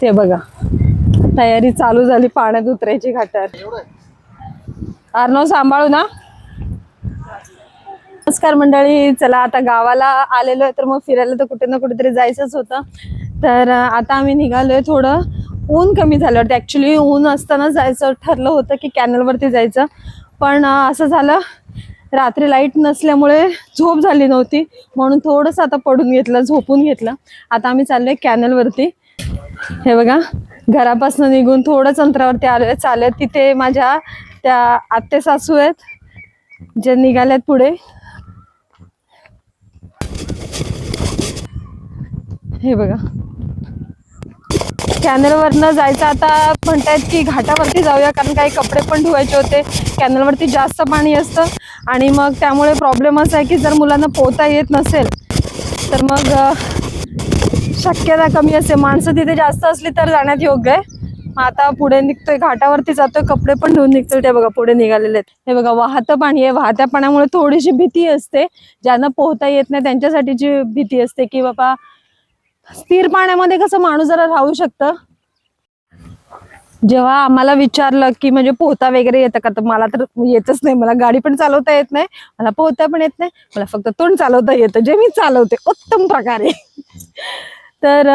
ते बघा तयारी चालू झाली पाण्यात उतरायची घाटावर. अर्णव सांभाळू ना. नमस्कार मंडळी, चला आता गावाला आलेलो आहे तर मग फिरायला तर कुठे ना कुठेतरी जायचंच होतं. तर आता आम्ही निघालोय. थोडं ऊन कमी झालं. ऍक्च्युली ऊन असताना जायचं ठरलं होतं की कॅनलवरती जायचं, पण असं झालं रात्री लाईट नसल्यामुळे झोप झाली नव्हती, म्हणून थोडंसं आता पडून घेतलं, झोपून घेतलं. आता आम्ही चाललोय कॅनलवरती. हे बघा घरापासून निघून थोडंच अंतरावरती आलोय चालत. तिथे माझ्या त्या आत्ते सासू आहेत जे निघाल्यात पुढे. हे बघा कॅनलवरनं जायचं. आता म्हणतायत की घाटावरती जाऊया, कारण काही कपडे पण धुवायचे होते. कॅनलवरती जास्त पाणी असतं आणि मग त्यामुळे प्रॉब्लेम असा आहे की जर मुलांना पोहता येत नसेल तर मग शक्यता कमी असते. माणसं तिथे जास्त असली तर जाण्यात योग्य आहे. आता पुढे निघतोय, घाटावरती जातोय, कपडे पण धुवून निघतोय. ते बघा पुढे निघालेले आहेत. हे बघा वाहतं पाणी आहे. वाहत्या पाण्यामुळे थोडीशी भीती असते. ज्यांना पोहता येत नाही त्यांच्यासाठीची भीती असते की बाबा स्थिर पाण्यामध्ये कसं माणूस जरा राहू शकतं. जेव्हा आम्हाला विचारलं की म्हणजे पोहता वगैरे येतं का, तर मला तर येतच नाही. मला गाडी पण चालवता येत नाही, मला पोहता पण येत नाही. मला फक्त तोंड चालवता येतं, जे मी चालवते उत्तम प्रकारे. तर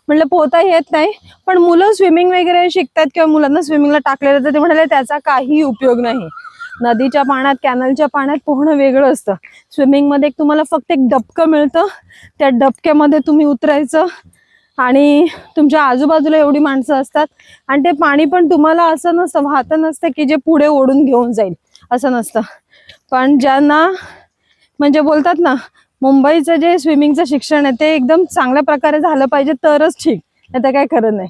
म्हटलं पोहता येत नाही. पण मुलं स्विमिंग वगैरे शिकतात किंवा मुलांना स्विमिंगला टाकलेलं, तर ते म्हणाले त्याचा काही उपयोग नाही. नदीच्या पाण्यात, कॅनलच्या पाण्यात पोहणं वेगळं असतं. स्विमिंग मध्ये तुम्हाला फक्त एक डबकं मिळतं, त्या डबक्यामध्ये तुम्ही उतरायचं आणि तुमच्या आजूबाजूला एवढी माणसं असतात आणि ते पाणी पण तुम्हाला असं नसतं, वाहतं नसतं की जे पुढे ओढून घेऊन जाईल, असं नसतं. पण ज्यांना म्हणजे बोलतात ना, मुंबईचं जे स्विमिंगचं शिक्षण आहे ते एकदम चांगल्या प्रकारे झालं पाहिजे तरच ठीक, नाही तर काय खरं नाही.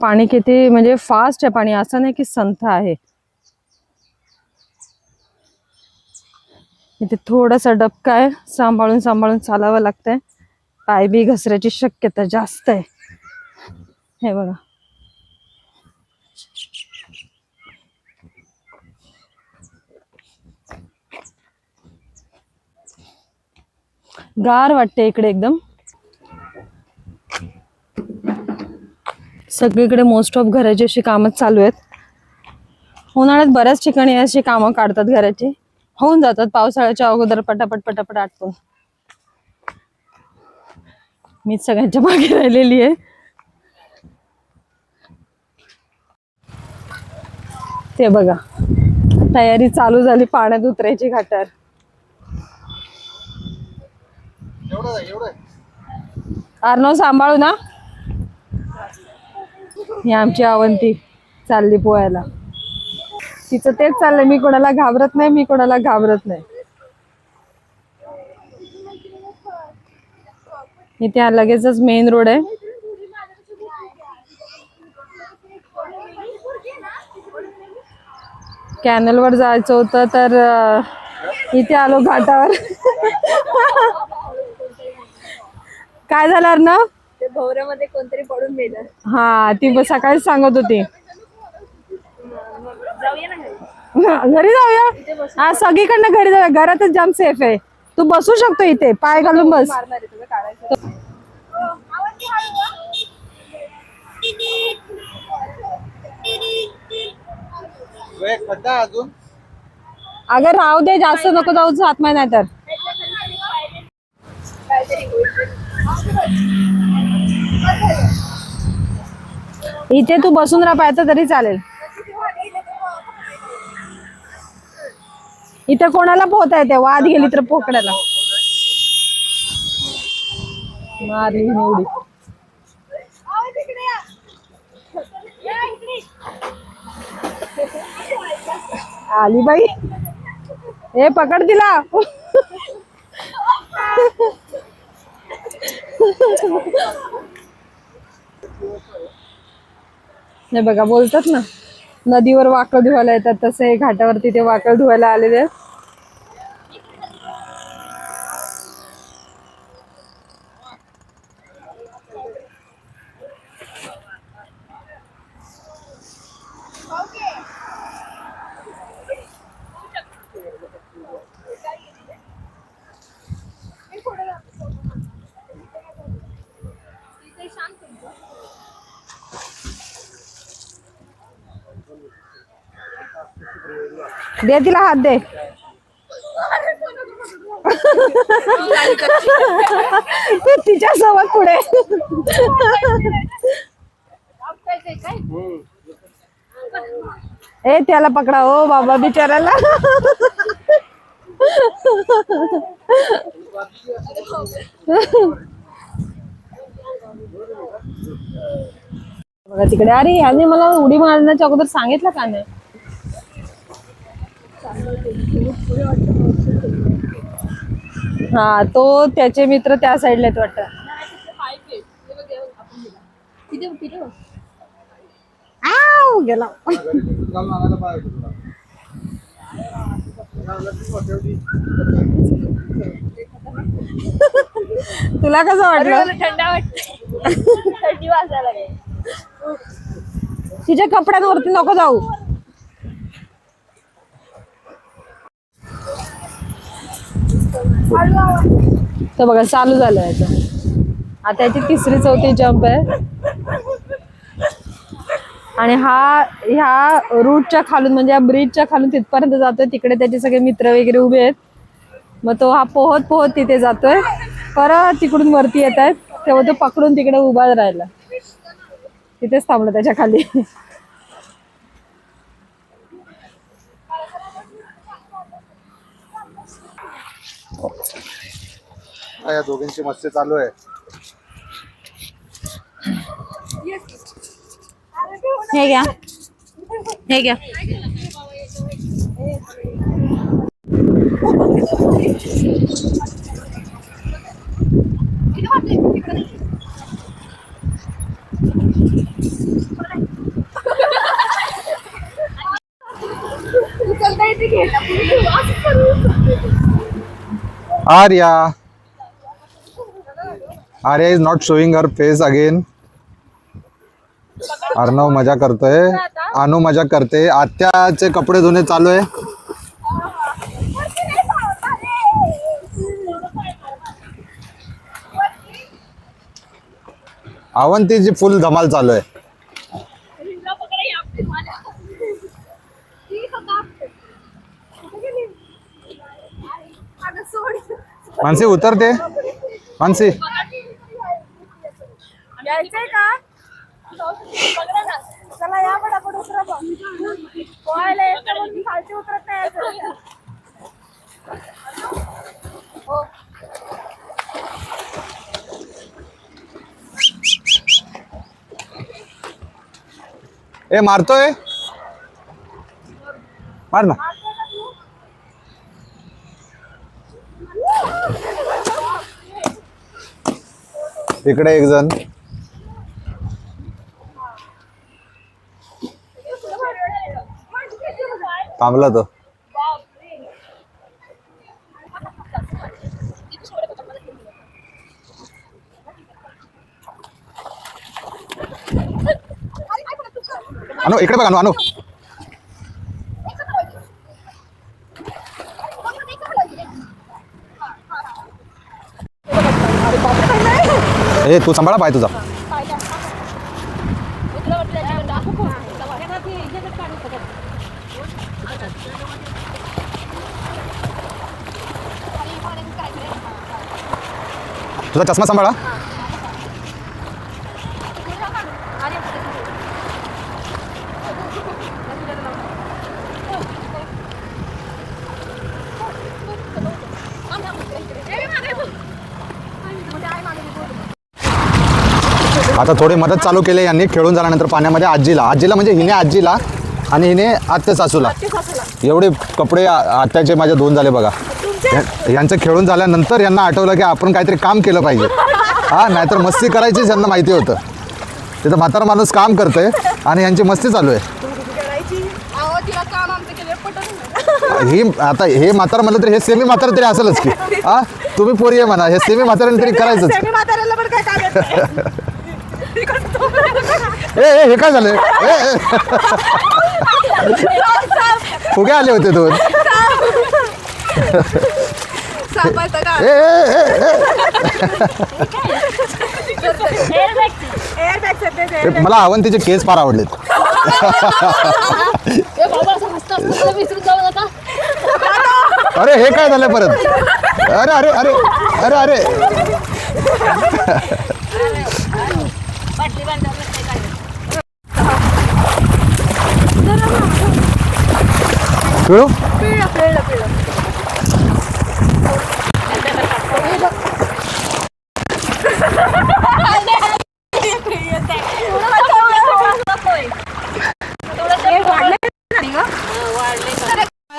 पाणी किती म्हणजे फास्ट आहे पाणी, असं नाही की संथ आहे. इथे थोडासा डबका आहे, सांभाळून सांभाळून चालावं लागतंय. पाय बी घसरायची शक्यता जास्त आहे. हे बघा गार वाटते इकडे एकदम. सगळीकडे मोस्ट ऑफ घराची अशी कामच चालू आहेत. उन्हाळ्यात बऱ्याच ठिकाणी अशी कामं काढतात घराची, होऊन जातात पावसाळ्याच्या अगोदर पटापट पटापट आटपून. मीच सगळ्यांच्या मागे राहिलेली आहे. ते बघा तयारी चालू झाली पाण्यात उतरायची घाटावर. अर्णव सांभाळू ना. ही आमची अवंती चालली पोहायला. तिचं तेच चाललंय, मी कोणाला घाबरत नाही, मी कोणाला घाबरत नाही. इथे लगेचच मेन रोड आहे. कॅनलवर जायचं होतं तर इथे आलो घाटावर. काय झालं अर्णव? ते भोवऱ्यामध्ये कोणतरी पडून गेलं. हा ती सकाळीच सांगत होती. जाऊया ना घरी जाऊया. हा सगळीकडनं घरी जाऊया, घरातच जाम सेफ आहे. तू बसू शकतो इथे, पाय घालून बस. अगं राहू दे, जास्त नको जाऊ हात माय नाही तर. इथे तू बसून राहा पाहायचं तरी चालेल. इथे कोणाला पोहता येते, वाद गेली तर पोकड्याला मारली निवडी. आली बाई, हे पकड तिला. हे बघा बोलतात ना, नदीवर वाकड धुवायला येतात, तसे घाटावरती ते वाकड धुवायला आलेले आहेत. दे तिला हात दे. तू तिच्या सोबत पुढे. ए त्याला पकडा हो बाबा बिचाराला. बघा तिकडे. अरे ह्याने मला उडी मारण्याच्या अगोदर सांगितलं का नाही. हा तो त्याचे मित्र त्या साईडला आहेत वाटतं. आव गेला. तुला कसं वाटलं. थंड वाटत. थंडी वाजायला लागली. तिच्या कपड्यांवरती नको जाऊ. तर बघा चालू झालं याचं. आता याची 3री-4थी जंप आहे. आणि ह्या रूटच्या खालून म्हणजे या ब्रिजच्या खालून तिथपर्यंत जातोय. तिकडे त्याचे सगळे मित्र वगैरे उभे आहेत. मग तो हा पोहत पोहत तिथे जातोय. परत तिकडून वरती येत आहेत. तेव्हा तो पकडून तिकडे उभा राहिला. तिथेच थांबला त्याच्या खाली. या दोघांची मस्ती चालू आहे. हे घ्या. हे घ्या. Arya is not showing her face again. Arnav मजा करतोय. अनु मजा करते. आत्याचे कपडे धुणे चालू आहे. अवंतीची फुल धमाल चालू आहे. मानसी उतरते. मानसी यायचंय का. चला या पटापट उतरा. पोहायला येतं म्हणून खालची उतरत नाही यायचं. ए मारतोय. मार ना. इकडे एक जण थांबला तो. अनु इकडे बघ. अनु ए तू सांभाळा पाय तुझा. तुझा चष्मा सांभाळा. आता थोडी मदत चालू केली यांनी खेळून झाल्यानंतर पाण्यामध्ये आजीला म्हणजे हिने आजीला आणि हिने आत्या सासूला. एवढे कपडे आत्याचे माझे धुवून झाले बघा. यांचं खेळून झाल्यानंतर यांना आठवलं की आपण काहीतरी काम केलं पाहिजे. हा नाहीतर मस्ती करायचीच यांना माहिती होतं. तिथं म्हातारा माणूस काम करतोय आणि यांची मस्ती चालू आहे. ही आता हे म्हातारा म्हणलं तरी हे सेमी म्हातारा तरी असेलच की. हा तुम्ही पोरी आहे म्हणा. हे सेमी म्हाताऱ्याने तरी करायचंच. ए हे काय झालं. फुगे आले होते दोन. मला अवंतीचे केस फार आवडलेत. विसरून जाऊ नका. अरे हे काय झालं परत? अरे अरे अरे अरे अरे पिळू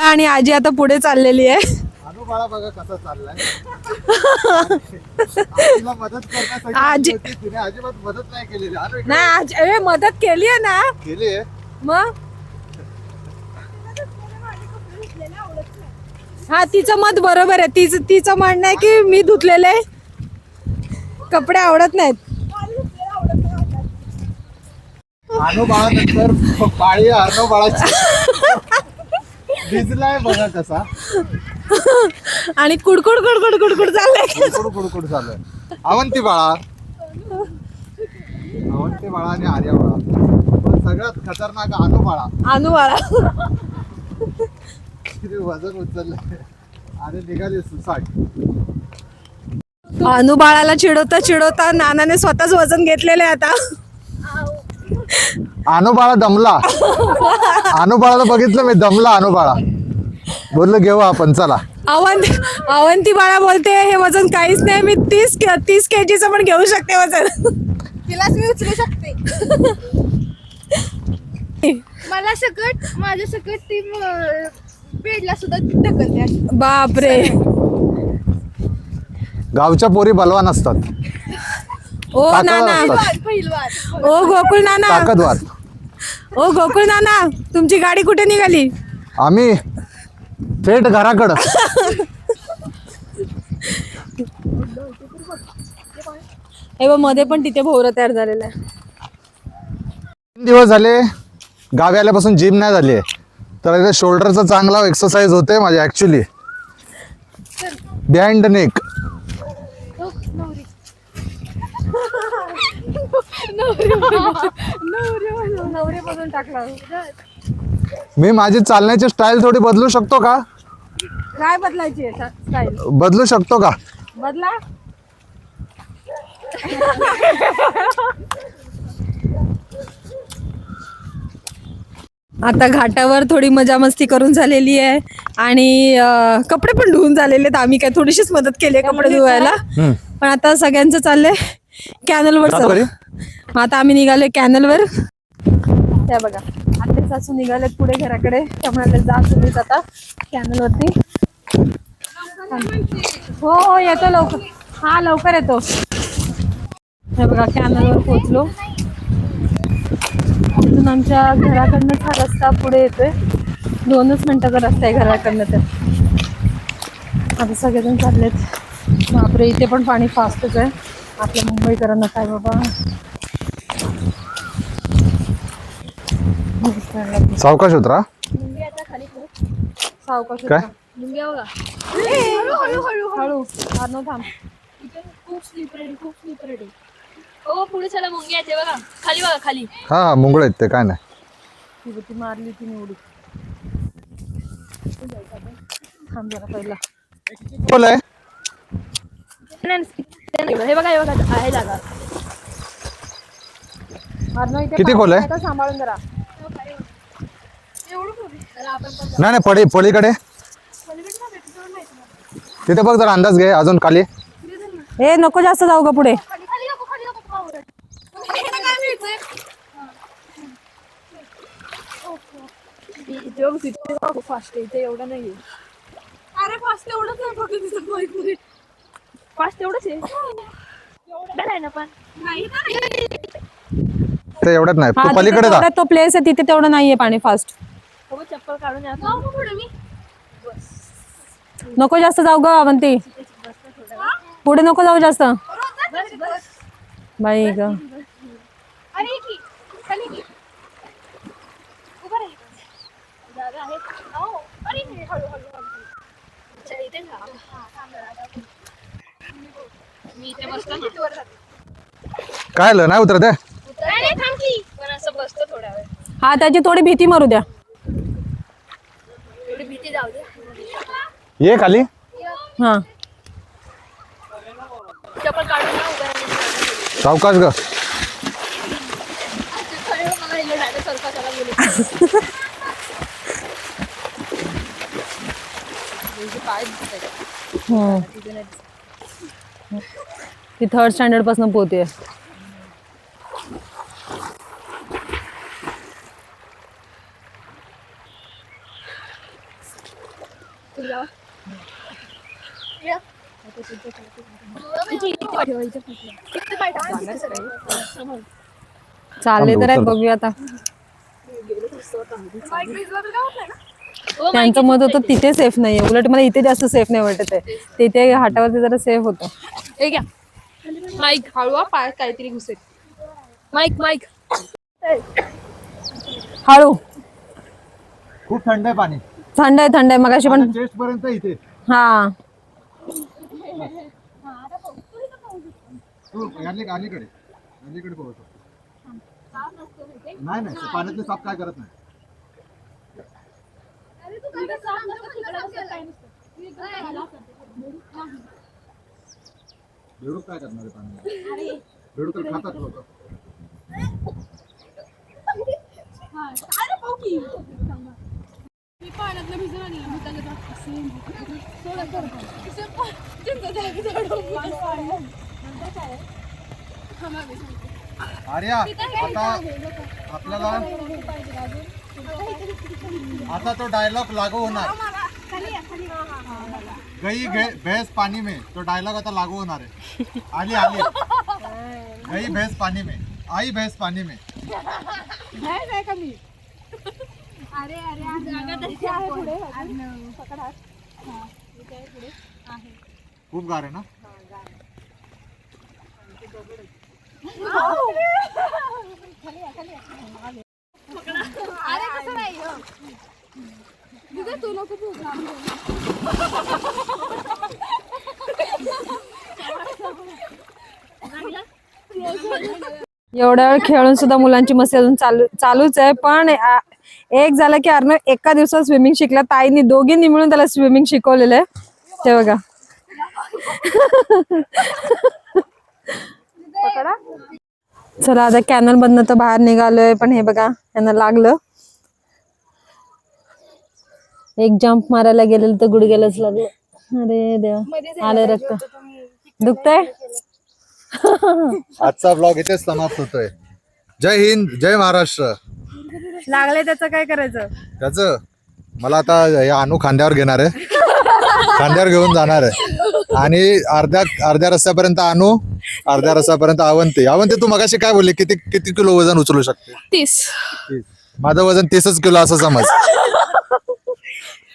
आणि आजी आता पुढे चाललेली आहे. बाळा बघा कसा चाललाय. आजीला मदत करण्यासाठी आजी- होती, तिने अजिबात मदत नाही केलेली. नाही आजी अरे मदत केली आहे ना केली आहे. मग. हा तिचं मत बरोबर आहे. तिचं म्हणणं आहे की मी धुतलेले कपडे आवडत नाहीत. आणू बाळानंतर पाळी अर्णव बाळाची भिजलाय बघा कसा. आणि कुडकुड कुडकुड कुडकुड चाललंय. कुडकुड कुडकुड चालू. अवंती बाळा आणि आर्या बाळा, पण सगळ्यात खतरनाक आणू बाळा. आणू बाळा किती वजन उचललंय आणि निघाली सुसाट. आणू बाळाला चिडवता नानाने स्वतःच वजन घेतलेले आता. आणू बाळा दमला. आणू बाळाला बघितलं मी, दमला आणू बाळा. बोललो घेऊ आपण चला. अवंती बाळा बोलते हे वजन काहीच नाही, मी 30 kg पण घेऊ शकते वजन. तिलाच मी उचलू शकते. मला माझ्या सकट ती बेडला सुद्धा ढकलते अशी. बापरे. गावच्या पोरी बलवान असतात, ओ ताकदवार नाना, असतात. पहिलवान. ओ गोकुळ नाना, ताकदवार. ओ गोकुळ नाना, तुमची गाडी कुठे निघाली? आम्ही थेट घराकडं. हे बघ मध्ये पण तिथे भोवरा तयार झालेला आहे. 3 दिवस झाले गावी आल्यापासून जिम नाही झाली आहे, तर इथे शोल्डरचा चांगला एक्सरसाइज होते माझे ऍक्च्युली. Behind the neck. नवरे बदलून टाकला. मी माझी चालण्याची स्टाईल थोडी बदलू शकतो का? काय बदलायची स्टाईल? बदलू शकतो का? बदला. आता घाटावर थोडी मजा मस्ती करून झालेली आहे आणि कपडे पण धुवून झालेले आहेत. आम्ही काय थोडीशीच मदत केली आहे कपडे धुवायला. पण आता सगळ्यांचं चाललंय कॅनलवर. आता आम्ही निघालोय कॅनलवर. त्या बघा आत्ते सासू निघालेत पुढे घराकडे, त्यामुळे जा तुम्हीच आता कॅनलवरती. हो हो येतो लवकर. हा लवकर येतो. हे बघा कॅनलवर पोहोचलो. इथून आमच्या घराकडनं हा रस्ता पुढे येतोय. 2च मिनिटाचा रस्ता आहे घराकडनं. तर आता सगळेजण चाललेत. बापरे इथे पण पाणी फास्टच आहे. आपल्या मुंबईकरांना काय बाबा. सावकाश उतरा. सावकाश काय? हळू हळू थांब. खूप स्लिपरेड. हो पुढे चला मुंग्या येते बघा. खाली बघा खाली. हा मुंगळे आहेत ते, काय नाही. ती मारली तिने उडी. थांब जरा पहिला. बोलाय हे बघा आहे जागा. किती खोल आहे? सांभाळून जरा. नाही नाही पलीकडे तिथे बघ जरा अंदाज घे अजून खाली. हे नको जास्त जाऊ ग पुढे. फास्ट इथे एवढं नाही. अरे फास्ट एवढंच नाही फक्त तिथं बाईकमध्ये. फास्ट एवढंच आहे. एवढं आहे ना पण नाही. ते एवढ्यात नाही. हा, तू तिथे पलीकडे जा. तेवढा तो प्लेस आहे तिथे तेवढं नाहीये पाणी फास्ट. हो चप्पल काढून या. नको जास्त जाऊ ग अवंती. पुढे नको जाऊ जास्त. बाई ग. अरे की खाली की उभा राहा. जागा आहे. हो अरे हळू. चल इथे जा. मी इथे बसतो ना. काय आलं नाही उतरत आहे. नाही थांब की. पण असं बसतो थोडा वेळ. हा त्याची थोडी भीती मारू द्या. एवढी भीती जाऊ दे. ये खाली. हा चप्पल काढून ना उभं राहिलं. सावकाश ग. मला इकडे direct सरकासाला गेले. ती 3rd स्टँडर्ड पासून पोहते. चालले तर आहे, बघूया आता. त्यांचं मत होतं तिथे सेफ नाहीये, उलट मला इथे जास्त सेफ नाही वाटत आहे. तिथे हाटावरती जरा सेफ होतं. हे घ्या माईक. हळू पाय काहीतरी घुसेल. Mic mic. हळू. खूप थंड आहे पाणी. थंड आहे मगाशी पण. चेस्ट पर्यंत इथे. हा अलीकडे पोहोचतो. नाही पाण्यातले साप काय करत नाही. बेडूक काय करणार आहे पाण्यात? बेडूक तर खातात लोक. आर्या आता आपल्याला आता तो डायलॉग लागू होणार. गई भैंस पानी में, तो डायलॉग आता लागू होणार आहे. आली गई भैंस पानी में, आई भैंस पानी में. खूप गार आहे ना. एवढ्या वेळ खेळून सुद्धा मुलांची मस्ती अजून चालूच आहे. पण एक झालं की अर्णव एका दिवसात स्विमिंग शिकला. ताईंनी दोघींनी मिळून त्याला स्विमिंग शिकवलेलं आहे. ते बघा. चला आता कॅनल मधनं तर बाहेर निघालोय, पण हे बघा यांना लागलं. एक जंप मारायला गेलेलं तर गुडघ्यालाच लागलं. अरे देवा, आले रक्त. दुखतंय. आजचा ब्लॉग इथेच समाप्त होतोय. जय हिंद, जय महाराष्ट्र. लागले त्याचं काय करायचं? त्याच मला आता या अनु खांद्यावर घेणार आहे. खांद्यावर घेऊन जाणार आहे आणि अर्ध्या रस्त्यापर्यंत अनु, अर्ध्या रस्त्यापर्यंत अवंती. तू मगाशी काय बोलली? किती किलो वजन उचलू शकते? 30. माझं वजन 30 किलो असं समज.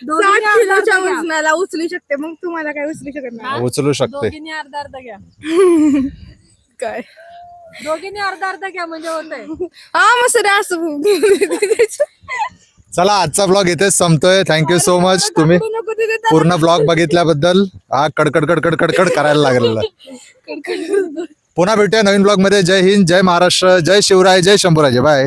60 किलोच्या वजनाला उचलू शकते. मग तुम्हाला काय उचलू शकत नाही? उचलू शकते. दोघींनी अर्धा अर्धा घ्या. काय दोघींनी अर्धा अर्धा घ्या म्हणजे होतंय. हा मग सर असं. चला आजचा ब्लॉग इथेच संपतोय. Thank you so much. तुम्ही पूर्ण ब्लॉग बघितल्याबद्दल. हा कडकड करायला लागलेला. पुन्हा भेटूया नवीन ब्लॉग मध्ये. जय हिंद, जय महाराष्ट्र, जय शिवराय, जय शंभूराजे. बाय.